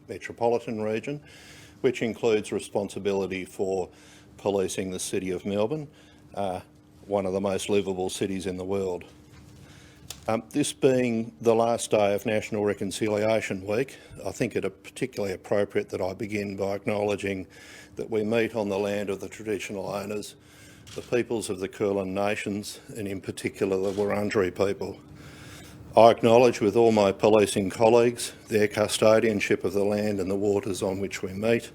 metropolitan region, which includes responsibility for policing the City of Melbourne, one of the most livable cities in the world. This being the last day of National Reconciliation Week, I think it particularly appropriate that I begin by acknowledging that we meet on the land of the traditional owners, the peoples of the Kulin Nations, and in particular the Wurundjeri people. I acknowledge with all my policing colleagues their custodianship of the land and the waters on which we meet,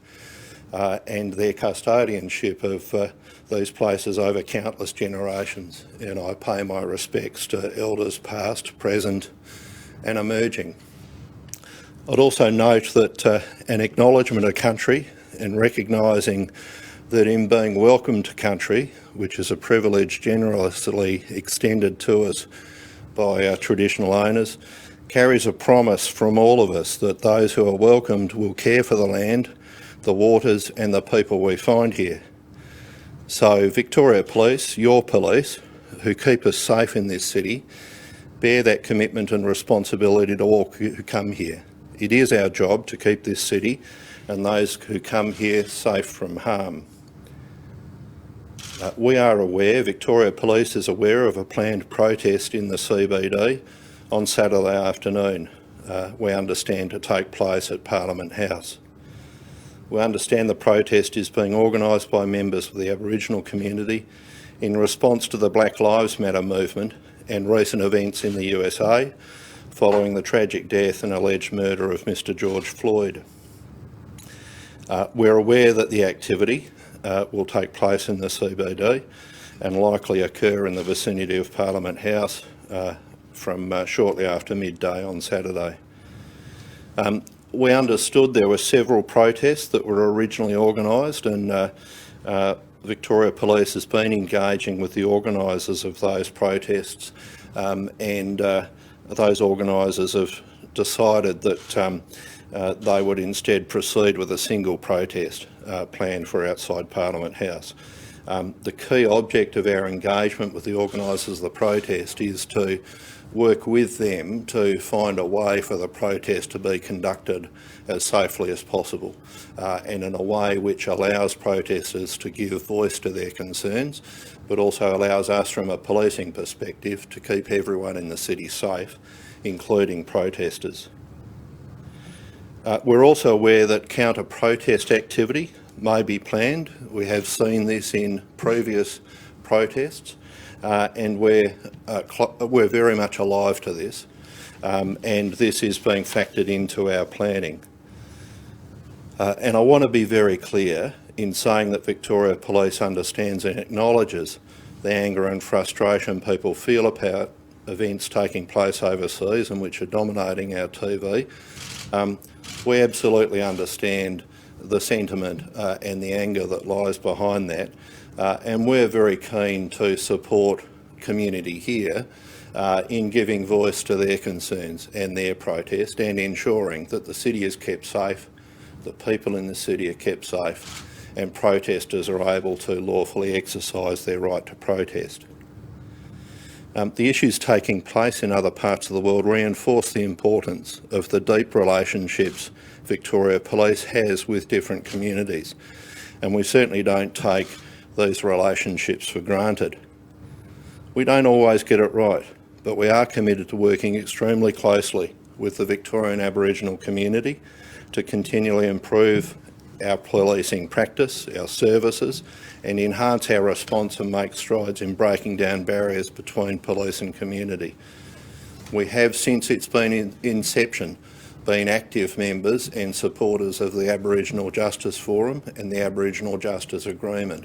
and their custodianship of these places over countless generations, and I pay my respects to elders past, present and emerging. I'd also note that an acknowledgement of country and recognising that in being welcomed to country, which is a privilege generously extended to us by our traditional owners, carries a promise from all of us that those who are welcomed will care for the land, the waters and the people we find here. So Victoria Police, your police, who keep us safe in this city, bear that commitment and responsibility to all who come here. It is our job to keep this city and those who come here safe from harm. We are aware, Victoria Police is aware of a planned protest in the CBD on Saturday afternoon, we understand to take place at Parliament House. We understand the protest is being organised by members of the Aboriginal community in response to the Black Lives Matter movement and recent events in the USA following the tragic death and alleged murder of Mr George Floyd. We're aware that the activity will take place in the CBD and likely occur in the vicinity of Parliament House from shortly after midday on Saturday. We understood there were several protests that were originally organised, and Victoria Police has been engaging with the organisers of those protests, and those organisers have decided that they would instead proceed with a single protest planned for outside Parliament House. The key object of our engagement with the organisers of the protest is to work with them to find a way for the protest to be conducted as safely as possible and in a way which allows protesters to give voice to their concerns, but also allows us from a policing perspective to keep everyone in the city safe, including protesters. We're also aware that counter-protest activity may be planned. We have seen this in previous protests, and we're very much alive to this, and this is being factored into our planning. And I want to be very clear in saying that Victoria Police understands and acknowledges the anger and frustration people feel about events taking place overseas and which are dominating our TV. We absolutely understand the sentiment and the anger that lies behind that, and we're very keen to support community here in giving voice to their concerns and their protest and ensuring that the city is kept safe, that people in the city are kept safe and protesters are able to lawfully exercise their right to protest. The issues taking place in other parts of the world reinforce the importance of the deep relationships Victoria Police has with different communities, and we certainly don't take these relationships for granted. We don't always get it right, but we are committed to working extremely closely with the Victorian Aboriginal community to continually improve our policing practice, our services, and enhance our response and make strides in breaking down barriers between police and community. We have, since it's been in inception, been active members and supporters of the Aboriginal Justice Forum and the Aboriginal Justice Agreement,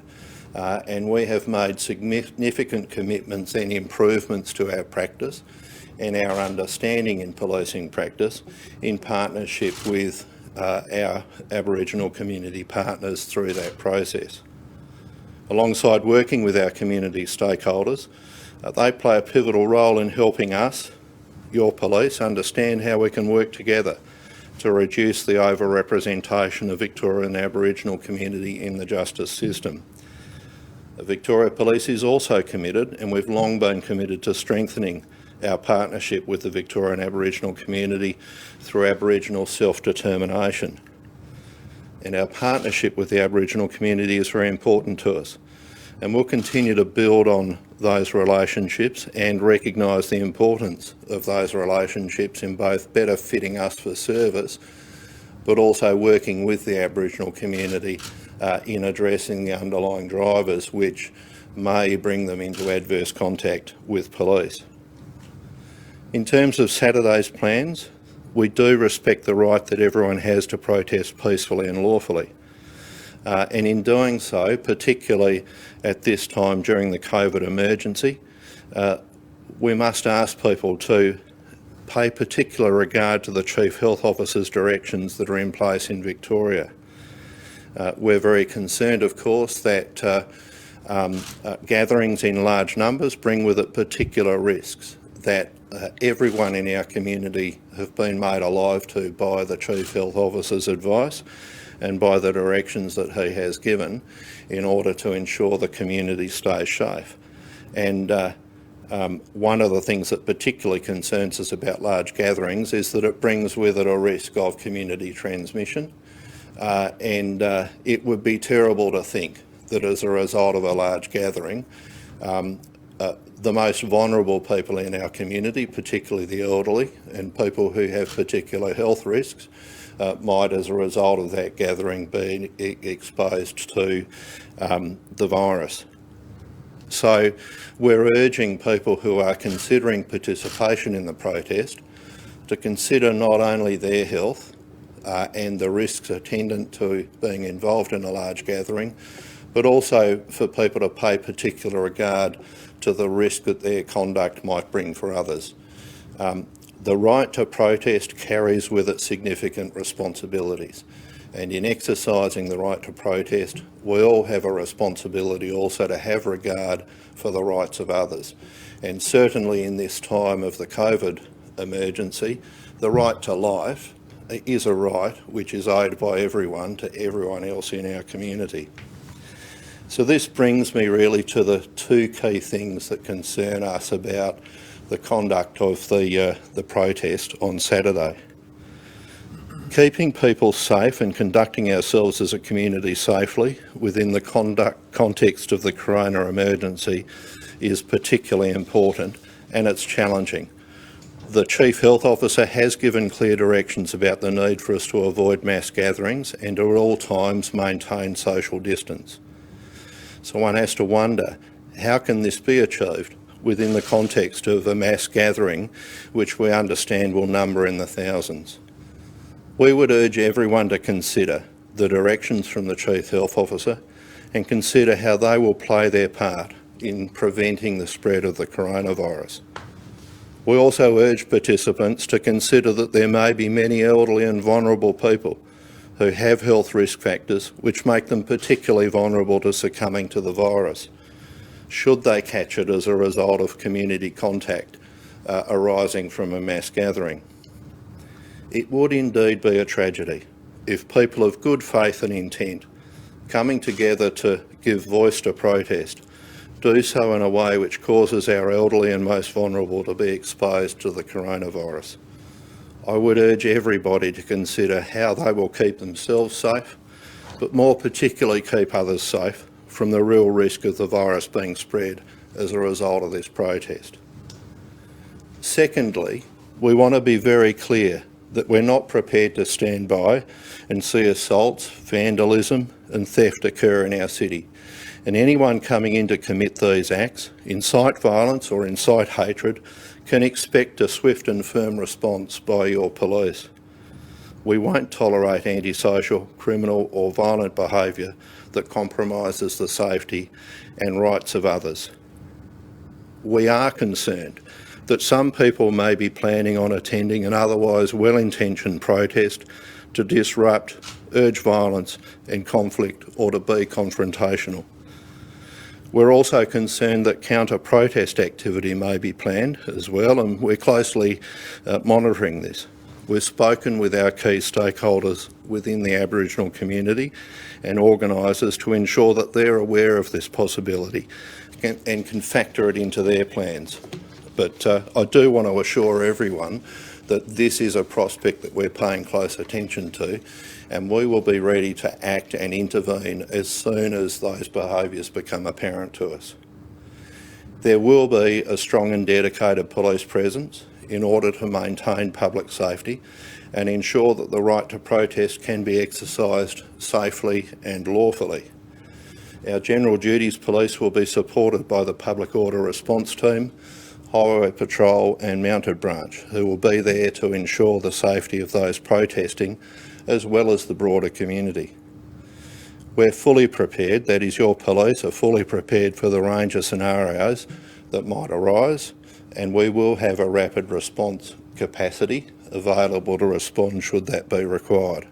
and we have made significant commitments and improvements to our practice and our understanding in policing practice in partnership with our Aboriginal community partners through that process. Alongside working with our community stakeholders, they play a pivotal role in helping us, your police, understand how we can work together to reduce the overrepresentation of Victorian Aboriginal community in the justice system. The Victoria Police is also committed, and we've long been committed to strengthening our partnership with the Victorian Aboriginal community through Aboriginal self-determination. And our partnership with the Aboriginal community is very important to us. And we'll continue to build on those relationships and recognise the importance of those relationships in both better fitting us for service, but also working with the Aboriginal community in addressing the underlying drivers which may bring them into adverse contact with police. In terms of Saturday's plans, we do respect the right that everyone has to protest peacefully and lawfully. And in doing so, particularly at this time during the COVID emergency, we must ask people to pay particular regard to the Chief Health Officer's directions that are in place in Victoria. We're very concerned, of course, that gatherings in large numbers bring with it particular risks that everyone in our community have been made alive to by the Chief Health Officer's advice and by the directions that he has given in order to ensure the community stays safe. And one of the things that particularly concerns us about large gatherings is that it brings with it a risk of community transmission. And it would be terrible to think that as a result of a large gathering, the most vulnerable people in our community, particularly the elderly and people who have particular health risks, might, as a result of that gathering, be exposed to the virus. So we're urging people who are considering participation in the protest to consider not only their health and the risks attendant to being involved in a large gathering, but also for people to pay particular regard to the risk that their conduct might bring for others. The right to protest carries with it significant responsibilities, and in exercising the right to protest, we all have a responsibility also to have regard for the rights of others. And certainly in this time of the COVID emergency, the right to life is a right which is owed by everyone to everyone else in our community. So this brings me really to the two key things that concern us about the conduct of the protest on Saturday. Keeping people safe and conducting ourselves as a community safely within the context of the corona emergency is particularly important, and it's challenging. The Chief Health Officer has given clear directions about the need for us to avoid mass gatherings and at all times maintain social distance. So one has to wonder, how can this be achieved within the context of a mass gathering which we understand will number in the thousands? We would urge everyone to consider the directions from the Chief Health Officer and consider how they will play their part in preventing the spread of the coronavirus. We also urge participants to consider that there may be many elderly and vulnerable people who have health risk factors which make them particularly vulnerable to succumbing to the virus, should they catch it as a result of community contact arising from a mass gathering. It would indeed be a tragedy if people of good faith and intent, coming together to give voice to protest, do so in a way which causes our elderly and most vulnerable to be exposed to the coronavirus. I would urge everybody to consider how they will keep themselves safe, but more particularly keep others safe from the real risk of the virus being spread as a result of this protest. Secondly, we want to be very clear that we're not prepared to stand by and see assaults, vandalism and theft occur in our city. And anyone coming in to commit these acts, incite violence or incite hatred, can expect a swift and firm response by your police. We won't tolerate antisocial, criminal or violent behaviour that compromises the safety and rights of others. We are concerned that some people may be planning on attending an otherwise well-intentioned protest to disrupt, urge violence and conflict, or to be confrontational. We're also concerned that counter-protest activity may be planned as well, and we're closely monitoring this. We've spoken with our key stakeholders within the Aboriginal community and organisers to ensure that they're aware of this possibility and can factor it into their plans. But I do want to assure everyone that this is a prospect that we're paying close attention to, and we will be ready to act and intervene as soon as those behaviours become apparent to us. There will be a strong and dedicated police presence in order to maintain public safety and ensure that the right to protest can be exercised safely and lawfully. Our General Duties Police will be supported by the Public Order Response Team, Highway Patrol and Mounted Branch, who will be there to ensure the safety of those protesting as well as the broader community. We're fully prepared, that is, your police are fully prepared for the range of scenarios that might arise, and we will have a rapid response capacity available to respond should that be required.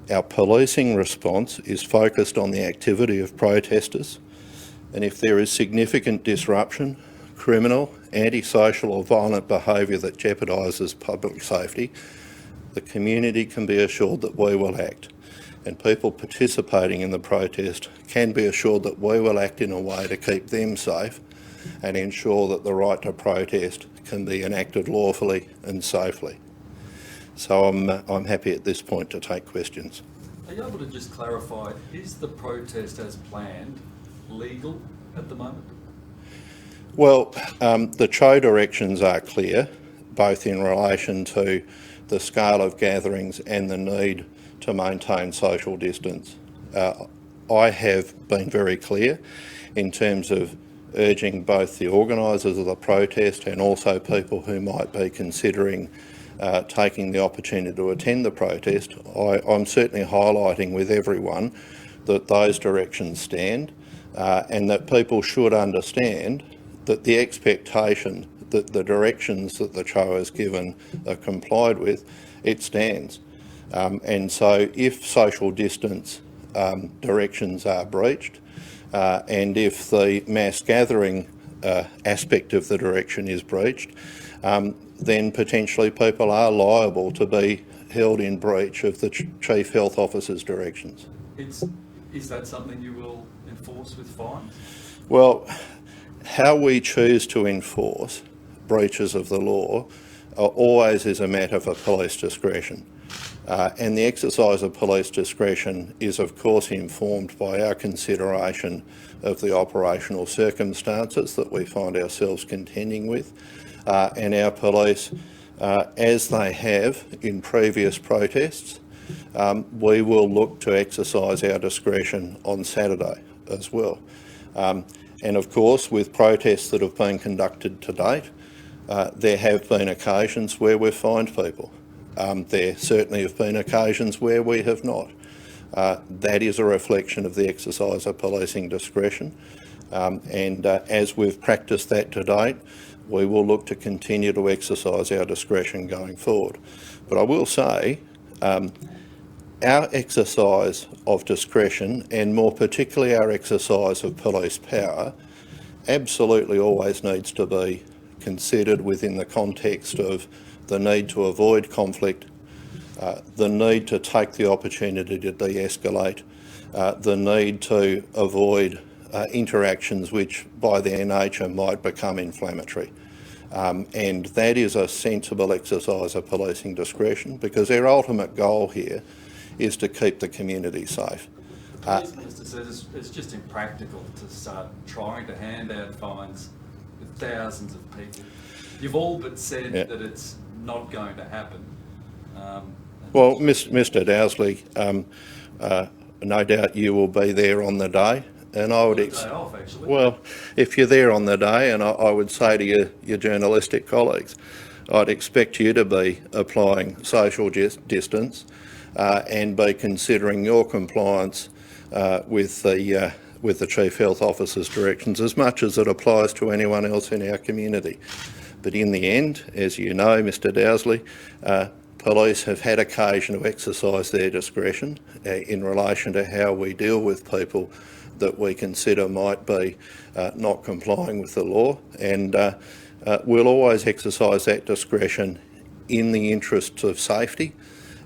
Our policing response is focused on the activity of protesters, and if there is significant disruption, criminal, antisocial or violent behaviour that jeopardises public safety, the community can be assured that we will act, and people participating in the protest can be assured that we will act in a way to keep them safe and ensure that the right to protest can be enacted lawfully and safely. So I'm happy at this point to take questions. Are you able to just clarify, is the protest as planned legal at the moment? Well, the CHO directions are clear, both in relation to the scale of gatherings and the need to maintain social distance. I have been very clear in terms of urging both the organisers of the protest and also people who might be considering taking the opportunity to attend the protest. I'm certainly highlighting with everyone that those directions stand and that people should understand that the expectation that the directions that the CHO has given are complied with, it stands. And so if social distance directions are breached and if the mass gathering aspect of the direction is breached, then potentially people are liable to be held in breach of the Chief Health Officer's directions. Is that something you will enforce with fines? Well, how we choose to enforce breaches of the law always is a matter for police discretion. And the exercise of police discretion is of course informed by our consideration of the operational circumstances that we find ourselves contending with. And our police, as they have in previous protests, we will look to exercise our discretion on Saturday as well. And of course, with protests that have been conducted to date, there have been occasions where we've fined people. There certainly have been occasions where we have not. That is a reflection of the exercise of policing discretion. And as we've practiced that to date, we will look to continue to exercise our discretion going forward. But I will say, our exercise of discretion, and more particularly our exercise of police power, absolutely always needs to be considered within the context of the need to avoid conflict, the need to take the opportunity to de-escalate, the need to avoid interactions which by their nature might become inflammatory. And that is a sensible exercise of policing discretion, because our ultimate goal here is to keep the community safe. The Police Minister says it's just impractical to start trying to hand out fines with thousands of people. You've all but said that it's not going to happen. Well, Mr Dowsley, no doubt you will be there on the day. And I would well, if you're there on the day, and I would say to your journalistic colleagues, I'd expect you to be applying social distance and be considering your compliance with the Chief Health Officer's directions as much as it applies to anyone else in our community. But in the end, as you know, Mr Dowsley, police have had occasion to exercise their discretion in relation to how we deal with people that we consider might be not complying with the law, and we'll always exercise that discretion in the interests of safety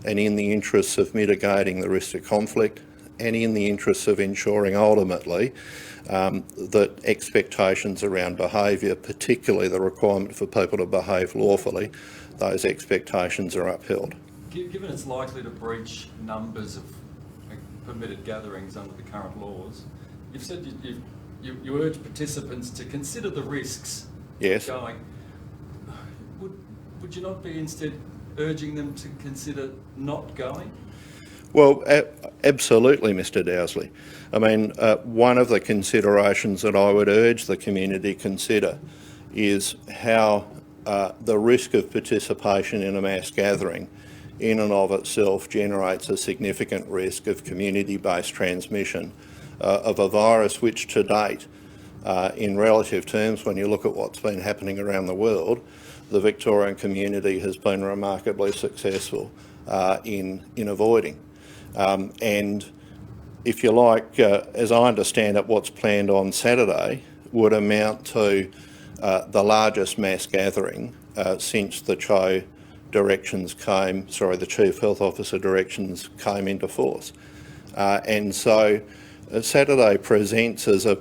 and in the interests of mitigating the risk of conflict and in the interests of ensuring ultimately that expectations around behaviour, particularly the requirement for people to behave lawfully, those expectations are upheld. Given it's likely to breach numbers of permitted gatherings under the current laws, you've said you urge participants to consider the risks. Yes. Going. Would you not be instead urging them to consider not going? Well, absolutely, Mr Dowsley. I mean, one of the considerations that I would urge the community consider is how the risk of participation in a mass gathering in and of itself generates a significant risk of community-based transmission of a virus which to date, in relative terms, when you look at what's been happening around the world, the Victorian community has been remarkably successful in avoiding. And if you like, as I understand it, what's planned on Saturday would amount to the largest mass gathering since the the Chief Health Officer directions came into force. And so Saturday presents as a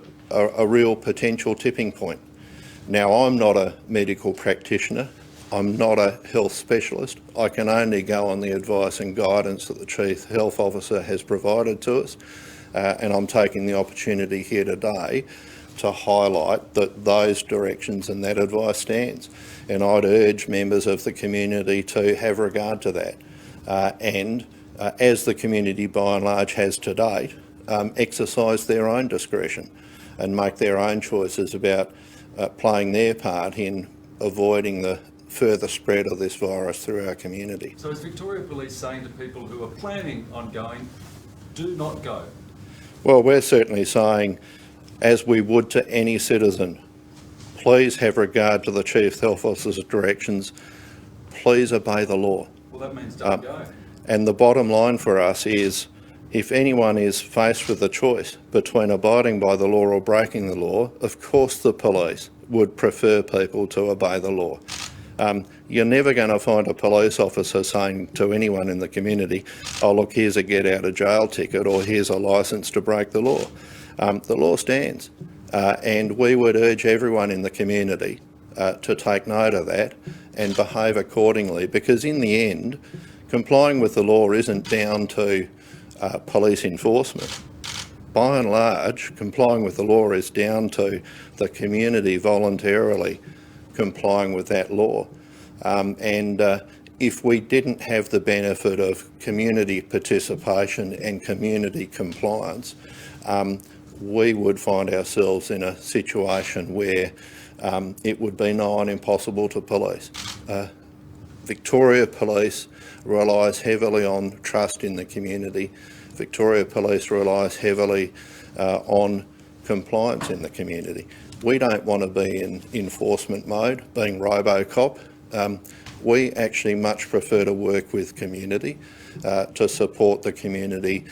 real potential tipping point. Now, I'm not a medical practitioner. I'm not a health specialist. I can only go on the advice and guidance that the Chief Health Officer has provided to us, and I'm taking the opportunity here today to highlight that those directions and that advice stands. And I'd urge members of the community to have regard to that, and as the community by and large has to date, exercise their own discretion and make their own choices about playing their part in avoiding the further spread of this virus through our community. So is Victoria Police saying to people who are planning on going, do not go? Well, we're certainly saying, as we would to any citizen, please have regard to the Chief Health Officer's directions, please obey the law. Well, that means don't go. And the bottom line for us is, if anyone is faced with a choice between abiding by the law or breaking the law, of course the police would prefer people to obey the law. You're never going to find a police officer saying to anyone in the community, oh look, here's a get out of jail ticket or here's a licence to break the law. The law stands, and we would urge everyone in the community to take note of that and behave accordingly, because in the end, complying with the law isn't down to police enforcement. By and large, complying with the law is down to the community voluntarily complying with that law. And if we didn't have the benefit of community participation and community compliance, we would find ourselves in a situation where it would be nigh on impossible to police. Victoria Police relies heavily on trust in the community. Victoria Police relies heavily on compliance in the community. We don't want to be in enforcement mode, being Robocop. We actually much prefer to work with community, to support the community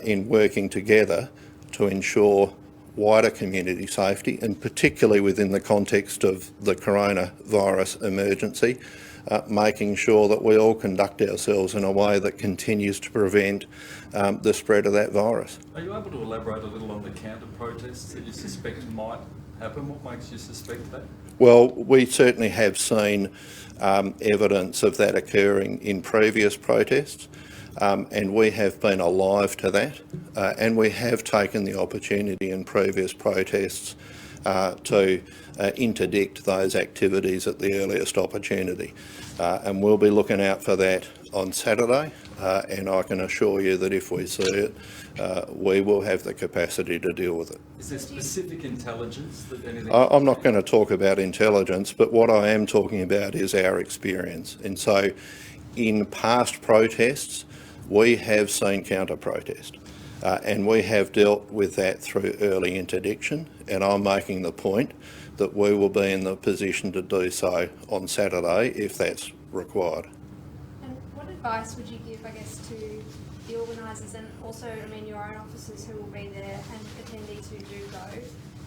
in working together to ensure wider community safety, and particularly within the context of the coronavirus emergency, making sure that we all conduct ourselves in a way that continues to prevent the spread of that virus. Are you able to elaborate a little on the counter-protests that you suspect might happen? What makes you suspect that? Well, we certainly have seen evidence of that occurring in previous protests, and we have been alive to that, and we have taken the opportunity in previous protests to interdict those activities at the earliest opportunity. And we'll be looking out for that on Saturday, and I can assure you that if we see it, we will have the capacity to deal with it. Is there specific intelligence that anything... I'm not going to talk about intelligence, but what I am talking about is our experience. And so in past protests, we have seen counter-protest, and we have dealt with that through early interdiction, and I'm making the point that we will be in the position to do so on Saturday if that's required. And what advice would you give, I guess, to the organisers and also, I mean, your own officers who will be there and attendees who do go,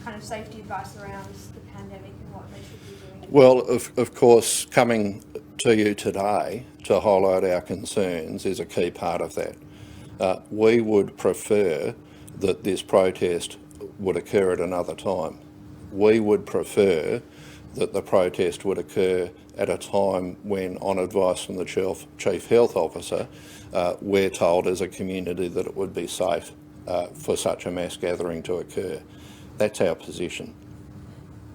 kind of safety advice around the pandemic and what they should be doing? Well, of course, coming to you today to highlight our concerns is a key part of that. We would prefer that this protest would occur at another time. We would prefer that the protest would occur at a time when, on advice from the Chief Health Officer, we're told as a community that it would be safe for such a mass gathering to occur. That's our position.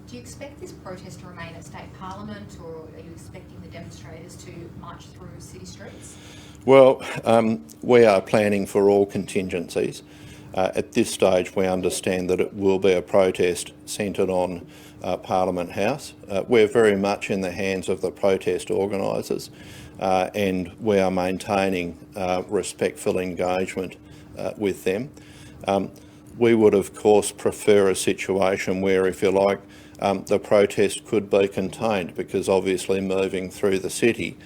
Do you expect this protest to remain at State Parliament, or are you expecting the demonstrators to march through city streets? Well, we are planning for all contingencies. At this stage, we understand that it will be a protest centred on Parliament House. We're very much in the hands of the protest organisers, and we are maintaining respectful engagement with them. We would, of course, prefer a situation where, if you like, the protest could be contained, because obviously moving through the city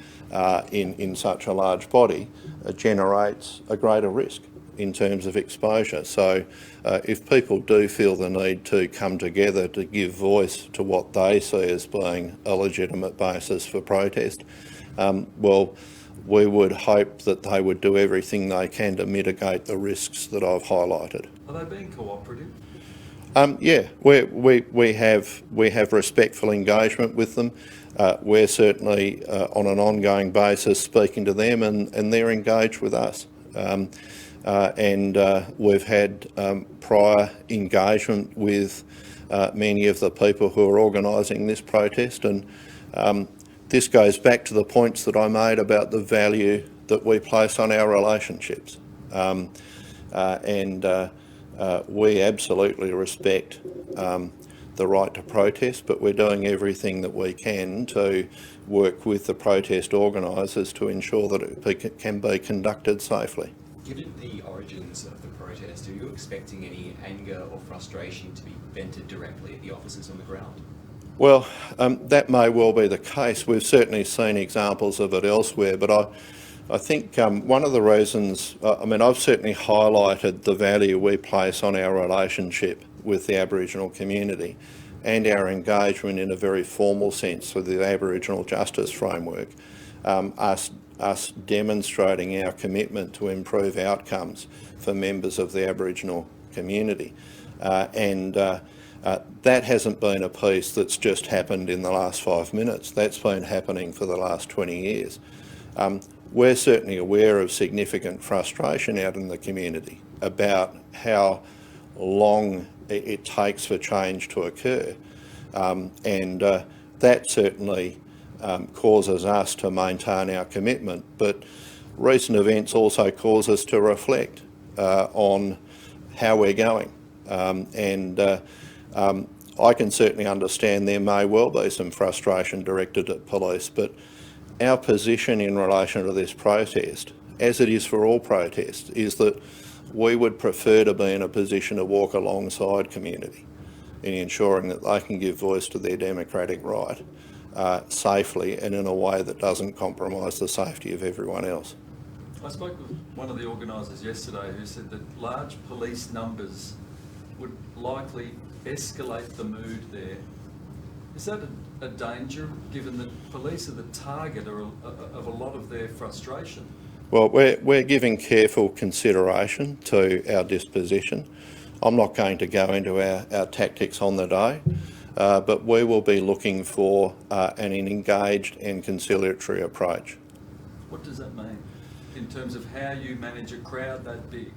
in such a large body generates a greater risk in terms of exposure. So if people do feel the need to come together to give voice to what they see as being a legitimate basis for protest, well, we would hope that they would do everything they can to mitigate the risks that I've highlighted. Are they being cooperative? Yeah, we have respectful engagement with them. We're certainly on an ongoing basis speaking to them, and they're engaged with us. And we've had prior engagement with many of the people who are organising this protest, and this goes back to the points that I made about the value that we place on our relationships. We absolutely respect the right to protest, but we're doing everything that we can to work with the protest organisers to ensure that it can be conducted safely. Given the origins of the protest, are you expecting any anger or frustration to be vented directly at the officers on the ground? Well, that may well be the case. We've certainly seen examples of it elsewhere, but I think one of the reasons, I've certainly highlighted the value we place on our relationship with the Aboriginal community and our engagement in a very formal sense with the Aboriginal Justice Framework, us demonstrating our commitment to improve outcomes for members of the Aboriginal community. That hasn't been a piece that's just happened in the last 5 minutes. That's been happening for the last 20 years. We're certainly aware of significant frustration out in the community about how long it takes for change to occur. That certainly causes us to maintain our commitment. But recent events also cause us to reflect on how we're going. I can certainly understand there may well be some frustration directed at police, but our position in relation to this protest, as it is for all protests, is that we would prefer to be in a position to walk alongside community in ensuring that they can give voice to their democratic right safely and in a way that doesn't compromise the safety of everyone else. I spoke with one of the organisers yesterday who said that large police numbers would likely escalate the mood there. Is that a danger, given that police are the target of a lot of their frustration? Well, we're giving careful consideration to our disposition. I'm not going to go into our tactics on the day, but we will be looking for an engaged and conciliatory approach. What does that mean in terms of how you manage a crowd that big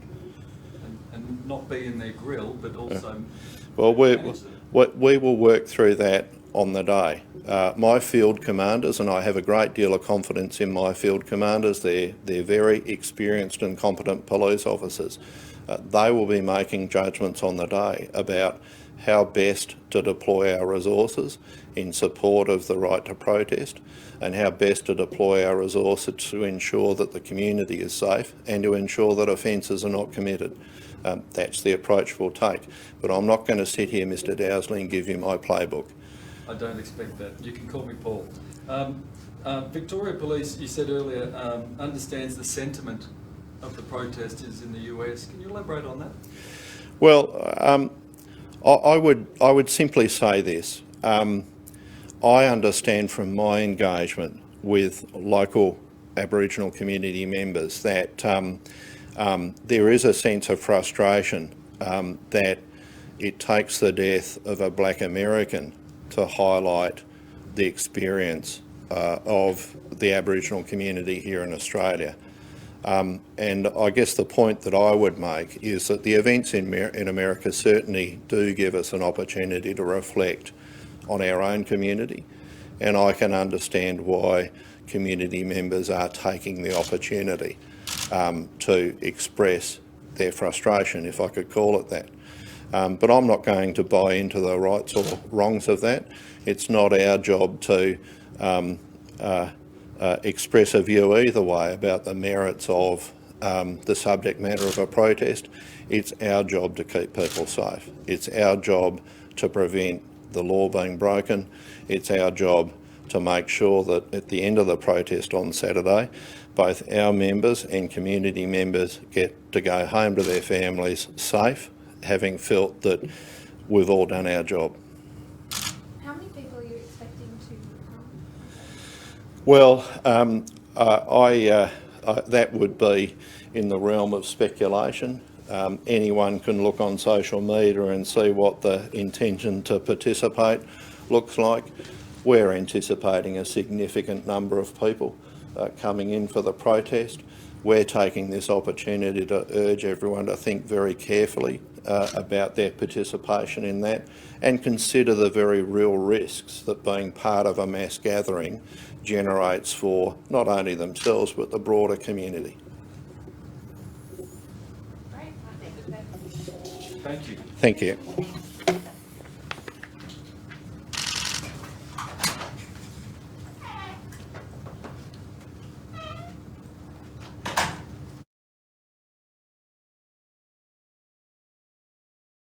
and not be in their grill, but also... Well, we will work through that on the day. My field commanders, and I have a great deal of confidence in my field commanders, they're very experienced and competent police officers. They will be making judgments on the day about how best to deploy our resources in support of the right to protest, and how best to deploy our resources to ensure that the community is safe and to ensure that offences are not committed. That's the approach we'll take. But I'm not going to sit here, Mr Dowsley, and give you my playbook. I don't expect that. You can call me Paul. Victoria Police, you said earlier, understands the sentiment of the protesters in the US. Can you elaborate on that? Well, I would simply say this. I understand from my engagement with local Aboriginal community members that there is a sense of frustration that it takes the death of a black American to highlight the experience of the Aboriginal community here in Australia. And I guess the point that I would make is that the events in America certainly do give us an opportunity to reflect on our own community, and I can understand why community members are taking the opportunity to express their frustration, if I could call it that. But I'm not going to buy into the rights or wrongs of that. It's not our job to express a view either way about the merits of the subject matter of a protest. It's our job to keep people safe. It's our job to prevent the law being broken. It's our job to make sure that at the end of the protest on Saturday, both our members and community members get to go home to their families safe, having felt that we've all done our job. How many people are you expecting to come? Well, that would be in the realm of speculation. Anyone can look on social media and see what the intention to participate looks like. We're anticipating a significant number of people coming in for the protest. We're taking this opportunity to urge everyone to think very carefully about their participation in that and consider the very real risks that being part of a mass gathering generates for not only themselves but the broader community. Great, I think that Thank you. Thank you.